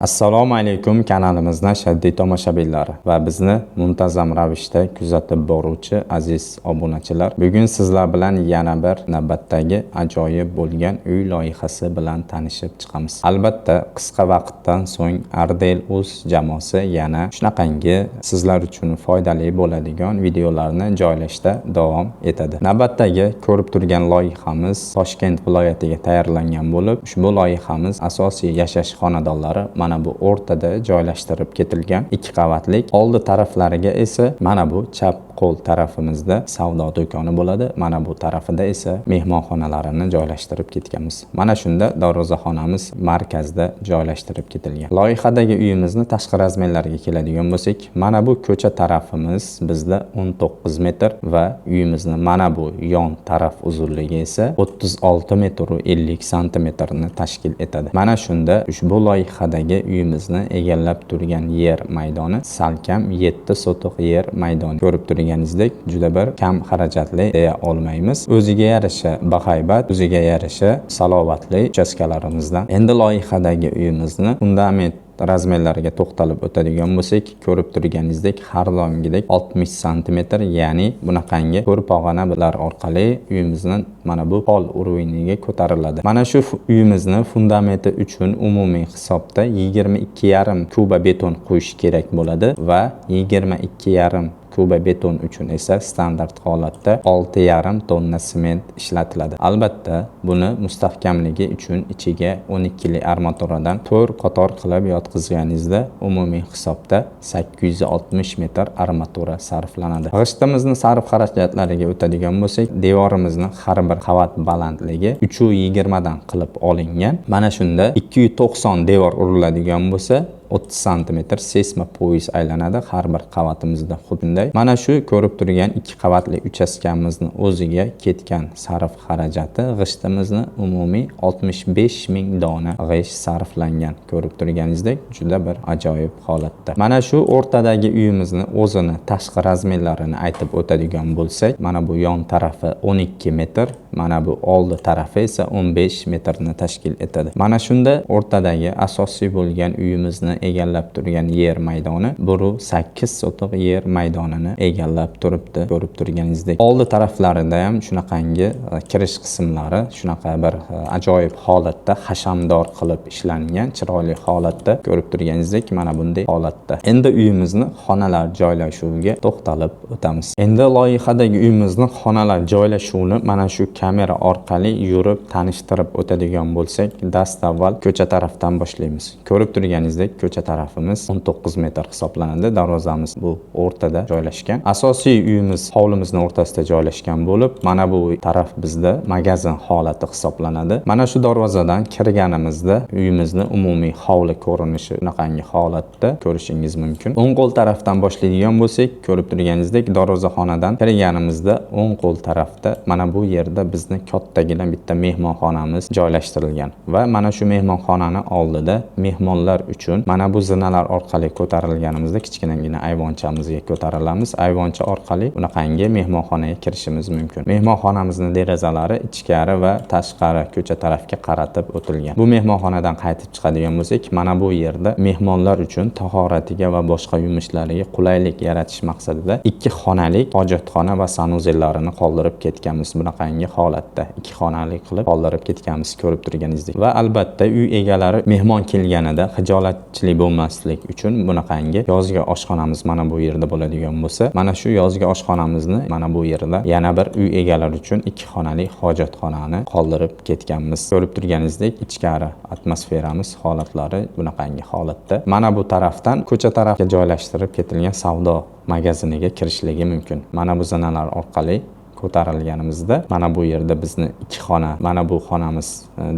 Assalomu alaykum, kanalimizning shaddiy tomoshabinlari va bizni muntazam ravishda kuzatib boruvchi aziz obunachilar. Bugun sizlar bilan yana bir navbatdagi ajoyib bo'lgan uy loyihasi bilan tanishib chiqamiz. Albatta, qisqa vaqtdan so'ng Ardel.uz jamoasi yana shunaqangi sizlar uchun foydali bo'ladigan videolarni joylashda davom etadi. Navbatdagi ko'rib turgan loyihamiz Toshkent viloyatiga tayyorlangan bo'lib, ushbu loyihamiz asosiy yashash xonadonlari mana bu o'rtada joylashtirib ketilgan 2 qavatlik, oldi taraflariga esa mana bu chap qo'l tarafimizda savdo do'koni bo'ladi. Mana bu tarafida esa mehmonxonalarini joylashtirib ketganmiz. Mana shunda darvozaxonamiz markazda joylashtirib ketilgan. Loyihadagi uyimizni tashqi razmerlariga keladigan bo'lsak, mana bu ko'cha tarafimiz bizda 19 metr va uyimizni mana bu yon taraf uzunligi esa 36 metr va 50 santimetrni tashkil etadi. Mana shunda ushbu loyihadagi uyimizni egallab turgan yer maydoni salkam 7 sotiq yer maydoni. Ko'rib turganingizdek, juda bir kam xarajatli deya olmaymiz. O'ziga yarasha bahaybat, o'ziga yarasha salobatli uchastkalarimizdan. Endi loyihadagi uyimizni fundament razmerlariga to'xtalib o'tadigan bo'lsak, ko'rib turganingizdek, har doimgidek 60 santimetr, ya'ni bunaqangi ko'rpog'onalar orqali uyimizni mana bu pol urviniga ko'tariladi. Mana shu uyimizni fundamenti uchun umumiy hisobda 22,5 kuba beton qo'yish kerak bo'ladi va 22,5 kuba beton uchun esa standart holatda 6,5 tonna sement ishlatiladi. Albatta, buni mustahkamligi uchun ichiga 12 li armaturadan 4 qator qilib yotqizganingizda umumiy hisobda 860 metr armatura sarflanadi. G'ishtimizni sarf xarajatlariga o'tadigan bo'lsak, devorimizni har bir qavat balandligi 320 dan qilib olingan. Mana shunda 290 devor uriladigan bo'lsa, 30 santimetr seysma poyiz aylanadi har bir qavatimizda xudunday. Mana shu ko'rib turgan 2 qavatli uchastkamizni o'ziga ketgan sarf xarajati g'ishtimizni umumiy 65 ming dona g'isht sarflangan. Ko'rib turganingizdek, juda bir ajoyib holatda. Mana shu o'rtadagi uyimizni o'zini tashqi razmerlarini aytib o'tadigan bo'lsak, mana bu yon tarafi 12 metr, mana bu oldi tarafi esa 15 metrni tashkil etadi. Mana shunda o'rtadagi asosiy bo'lgan uyimizni egallab turgan yer maydoni 8 sotiq yer maydonini egallab turibdi. Ko'rib turganingizdek, oldi taraflarida ham shunaqangi kirish qismlari shunaqa bir ajoyib holatda hashamdor qilib ishlangan, chiroyli holatda. Ko'rib turganingizdek, mana bunday holatda. Endi uyimizni xonalar joylashuviga to'xtalib o'tamiz. Endi loyihadagi uyimizni xonalar joylashuvini mana shu kamera orqali yurib tanishtirib o'tadigan bo'lsak, dastavval ko'cha tarafdan boshlaymiz. Ko'rib turganingizdek, ko'cha tarafimiz 19 metr hisoblanadi. Darvozamiz bu o'rtada joylashgan. Asosiy uyimiz hovlimizning o'rtasida joylashgan bo'lib, mana bu taraf bizda magazin holati hisoblanadi. Mana shu darvozadan kirganimizda uyimizni umumiy hovli ko'rinishi bunaqangi holatda ko'rishingiz mumkin. O'ng qo'l tarafdan boshlaydigan bo'lsak, ko'rib turganingizdek, darvozaxonadan kirganimizda o'ng qo'l tarafda mana bu yerda bizni kattagina bitta mehmonxonamiz joylashtirilgan va mana shu mehmonxonani oldida mehmonlar uchun mana bu zinalar orqali ko'tarilganimizda kichkinagina ayvonchamizga ko'tarilamiz. Ayvoncha orqali bunaqangi mehmonxonaga kirishimiz mumkin. Mehmonxonamizning derazalari ichkari va tashqari ko'cha tarafga qaratib o'tilgan. Bu mehmonxonadan qaytib chiqadigan bo'lsak, mana bu yerda mehmonlar uchun tahoratiga va boshqa yumushlariga qulaylik yaratish maqsadida 2 xonalik hojatxona va sanuzellarini qoldirib ketganmiz. Bunaqangi holatda 2 xonalik qilib qoldirib ketganmiz, ko'rib turganingizdek. Va albatta uy egalari mehmon kelganida xijolatchilik bo'lmaslik uchun bunaqangi yozgi oshxonamiz mana bu yerda bo'ladigan bo'lsa, mana shu yozgi oshxonamizni mana bu yerda yana bir uy egalari uchun 2 xonali hojatxonani qoldirib ketganmiz. Ko'rib turganingizdek, ichkari atmosferamiz holatlari bunaqangi holatda. Mana bu tarafdan ko'cha tarafga joylashtirib ketilgan savdo magaziniga kirishligi mumkin. Mana bu zinalar orqali ko'tarilganimizda mana bu yerda bizni 2 xona, mana bu xonamiz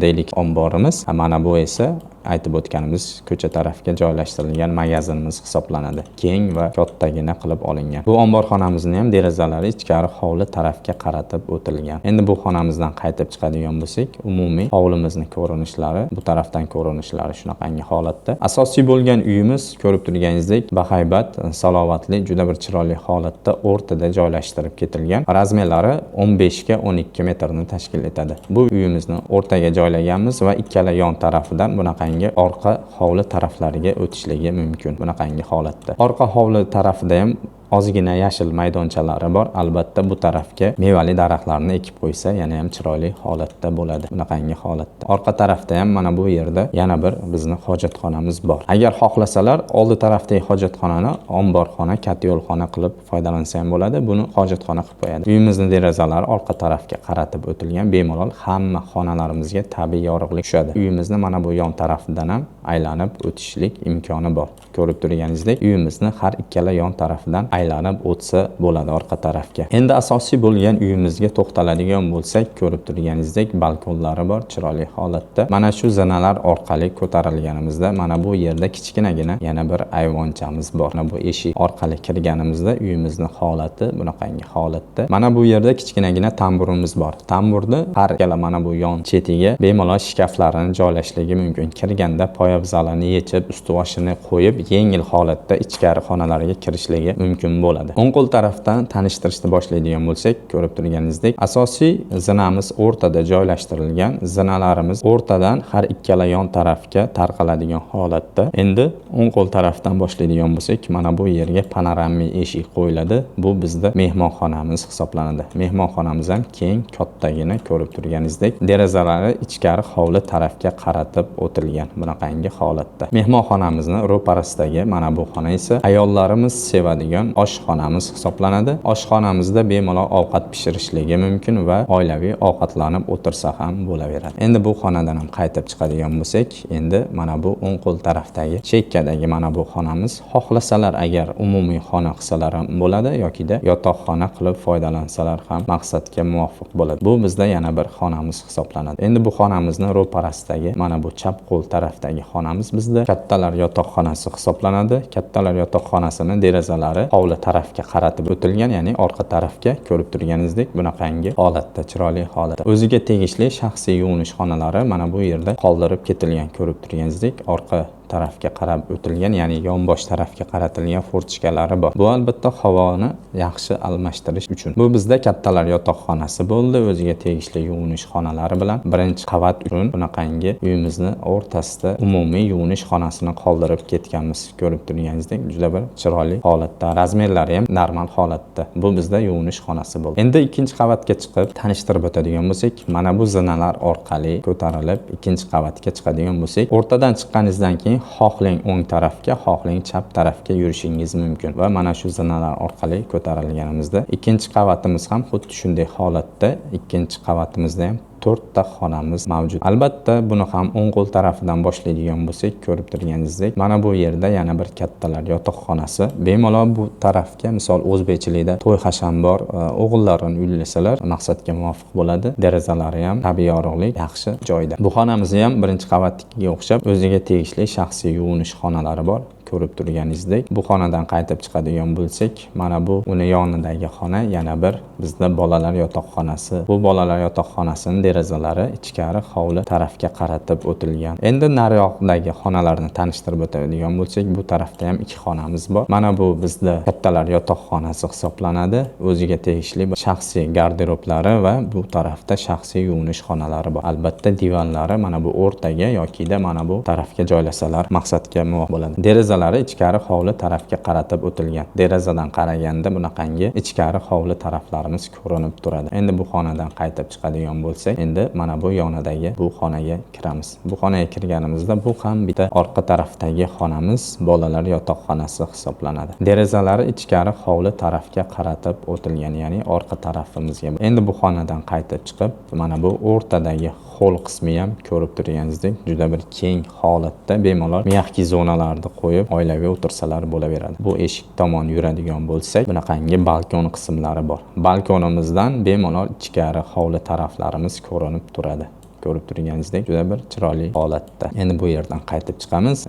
deylik omborimiz, mana bu esa aytib o'tganimiz ko'cha tarafga joylashtirilgan magazinimiz hisoblanadi. Keng va kattagina qilib olingan. Bu omborxonamizni ham derazalari ichkari hovli tarafga qaratib o'tilgan. Endi bu xonamizdan qaytib chiqadigan bo'lsak, umumiy hovlimizning ko'rinishlari, bu tarafdan ko'rinishlari shunaqangi holatda. Asosiy bo'lgan uyimiz ko'rib turganingizdek, bahaybat, salobatli, juda bir chiroyli holatda o'rtada joylashtirib ketilgan. Razmerlari 15 ga 12 metrni tashkil etadi. Bu uyimizni o'rtaga joylaganmiz va ikkala yon tarafidan bunaqangi bunaqangi orqa hovli taraflariga o'tishligi mumkin bunaqangi holatda. Orqa hovli tarafida ham ozgina yashil maydonchalari bor. Albatta bu tarafga mevali daraxtlarni ekib qo'ysa yana ham chiroyli holatda bo'ladi bunaqangi holatda. Orqa tarafda ham mana bu yerda yana bir bizni hojatxonamiz bor. Agar xohlasalar oldi tarafdagi hojatxonani omborxona, katta yo'lxona qilib foydalansa ham bo'ladi. Buni hojatxona qilib qo'yadi. Uyimizning derazalari orqa tarafga qaratib o'tilgan, bemalol hamma xonalarimizga tabiiy yorug'lik tushadi. Uyimizni mana bu yon tarafidan ham aylanib o'tishlik imkoni bor. Ko'rib turganingizdek, uyimizni har ikkala yon tarafidan aylanib o'tsa bo'ladi orqa tarafga. Endi asosiy bo'lgan uyimizga to'xtaladigan bo'lsak, ko'rib turganingizdek balkonlari bor chiroyli holatda. Mana shu zinalar orqali ko'tarilganimizda mana bu yerda kichkinagina yana bir ayvonchamiz bor. Mana bu eshik orqali kirganimizda uyimizning holati bunaqangi holatda. Mana bu yerda kichkinagina tamburimiz bor. Tamburni har ikkala mana bu yon chetiga bemalol shkaflarini joylashligi mumkin. Kirganda poyabzalini yechib, usti-boshini qo'yib, yengil holatda ichkari xonalarga kirishligi mumkin bo'ladi. O'ng qo'l tarafdan tanishtirishni boshlaydigan bo'lsak, ko'rib turganingizdek, asosiy zinamiz o'rtada joylashtirilgan. Zinalarimiz o'rtadan har ikkala yon tarafga tarqaladigan holatda. Endi o'ng qo'l tarafdan boshlaydigan bo'lsak, mana bu yerga panoramik eshik qo'yiladi. Bu bizda mehmonxonamiz hisoblanadi. Mehmonxonamiz ham keng, kattagina ko'rib turganingizdek, derazalari ichkari hovli tarafga qaratib o'tilgan bunaqangi holatda. Mehmonxonamizni ro'parasidagi mana bu xona esa ayollarimiz sevadigan oshxonamiz hisoblanadi. Oshxonamizda bemalol ovqat pishirishligi mumkin va oilaviy ovqatlanib o'tirsa ham bo'laveradi. Endi bu xonadan ham qaytib chiqadigan bo'lsak, endi mana bu o'ng qo'l tarafdagi chekkadagi mana bu xonamiz, xohlasalar agar umumiy xona qilsalar ham bo'ladi yoki-da yotoqxona qilib foydalansalar ham maqsadga muvofiq bo'ladi. Bu bizda yana bir xonamiz hisoblanadi. Endi bu xonamizni ro'parasidagi mana bu chap qo'l tarafdagi xonamiz bizda kattalar yotoqxonasi hisoblanadi. Kattalar yotoqxonasini derazalari hovli tarafga qaratib o'tilgan, ya'ni orqa tarafga ko'rib turganingizdek bunaqangi holatda, chiroyli holatda. O'ziga tegishli shaxsiy yuvinish xonalari mana bu yerda qoldirib ketilgan, ko'rib turganingizdek orqa tarafga qarab o'tilgan, ya'ni yonbosh tarafga qaratilgan fortishkalari bor. Bu albatta havoni yaxshi almashtirish uchun. Bu bizda kattalar yotoqxonasi bo'ldi, o'ziga tegishli yuvinish xonalari bilan birinchi qavat uchun bunaqangi uyimizni o'rtasida umumiy yuvinish xonasini qoldirib ketganmiz. Ko'rib turganingizdek, juda bir chiroyli holatda, razmerlari ham normal holatda. Bu bizda yuvinish xonasi bo'ldi. Endi ikkinchi qavatga chiqib tanishtirib o'tadigan bo'lsak, mana bu zinalar orqali ko'tarilib ikkinchi qavatga chiqadigan bo'lsak, o'rtadan chiqqaningizdan keyin xohlang o'ng tarafga, xohlang chap tarafga yurishingiz mumkin va mana shu zinalar orqali ko'tarilganimizda ikkinchi qavatimiz ham xuddi shunday holatda. Ikkinchi qavatimizda ham 4 ta xonamiz mavjud. Albatta buni ham o'ng qo'l tarafidan boshlaydigan bo'lsak, ko'rib turganingizdek, mana bu yerda yana bir kattalar yotoqxonasi. Bemalol bu tarafga, misol o'zbekchilikda to'y hasham bor, o'g'illarini uylasalar maqsadga muvofiq bo'ladi. Derazalari ham tabiiy yorug'lik yaxshi joyda. Bu xonamiz ham birinchi qavatga o'xshab o'ziga tegishli shaxsiy yuvinish xonalari bor. Ko'rib turganingizdek, bu xonadan qaytib chiqadigan bo'lsak, mana bu uni yonidagi xona yana bir bizda bolalar yotoqxonasi. Bu bolalar yotoqxonasining derazalari ichkari hovli tarafga qaratib o'tilgan. Endi nariyoqdagi xonalarni tanishtirib o'tadigan bo'lsak, bu tarafda ham 2 xonamiz bor. Mana bu bizda kattalar yotoqxonasi hisoblanadi. O'ziga tegishli shaxsiy garderoblari va bu tarafda shaxsiy yuvinish xonalari bor. Albatta divanlari mana bu o'rtaga yoki-da mana bu tarafga joylasalar maqsadga muvofiq bo'ladi. Derazalari ichkari hovli tarafga qaratib o'tilgan. Derazadan qaraganda bunaqangi ichkari hovli taraflarimiz ko'rinib turadi. Endi bu xonadan qaytib chiqadigan bo'lsak, endi mana bu yonidagi bu xonaga kiramiz. Bu xonaga kirganimizda bu ham bitta orqa tarafdagi xonamiz, bolalar yotoqxonasi hisoblanadi. Derazalari ichkari hovli tarafga qaratib o'tilgan, ya'ni orqa tarafimizga. Endi bu xonadan qaytib chiqib, mana bu o'rtadagi ho'l qismi ham ko'rib turganingizdek juda bir keng holatda, bemalol miyaqki zonalarni qo'yib oilaviy o'tirsalar bo'laveradi. Bu eshik tomon yuradigan bo'lsak, bunaqangi balkon qismlari bor. Balkonimizdan bemalol ichkari hovli taraflarimiz ko'rinib turadi. Ko'rib turganingizdek juda bir chiroyli holatda. Endi bu yerdan qaytib chiqamiz.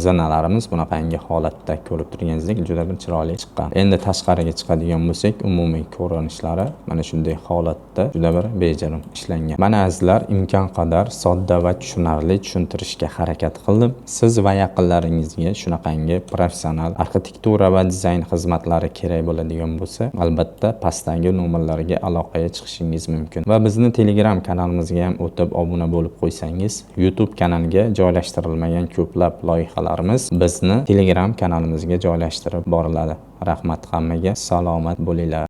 Zinalarimiz bunaqangi holatda ko'rib turganingizdek juda bir chiroyli chiqqan. Endi tashqariga chiqadigan bo'lsak, umumiy ko'rinishlari mana shunday holatda juda bir bejirim ishlangan. Mana azizlar, imkon qadar sodda va tushunarli tushuntirishga harakat qildim. Siz va yaqinlaringizga shunaqangi professional arxitektura va dizayn xizmatlari kerak bo'ladigan bo'lsa, albatta pastdagi nomerlarga aloqaga chiqishingiz mumkin va bizni Telegram kanalimizga ham o'tib obuna bo'lib qo'ysangiz, YouTube kanaliga joylashtirilmagan ko'plab loyihalarimiz bizni Telegram kanalimizga joylashtirib boriladi. Rahmat, hammaga salomat bo'linglar.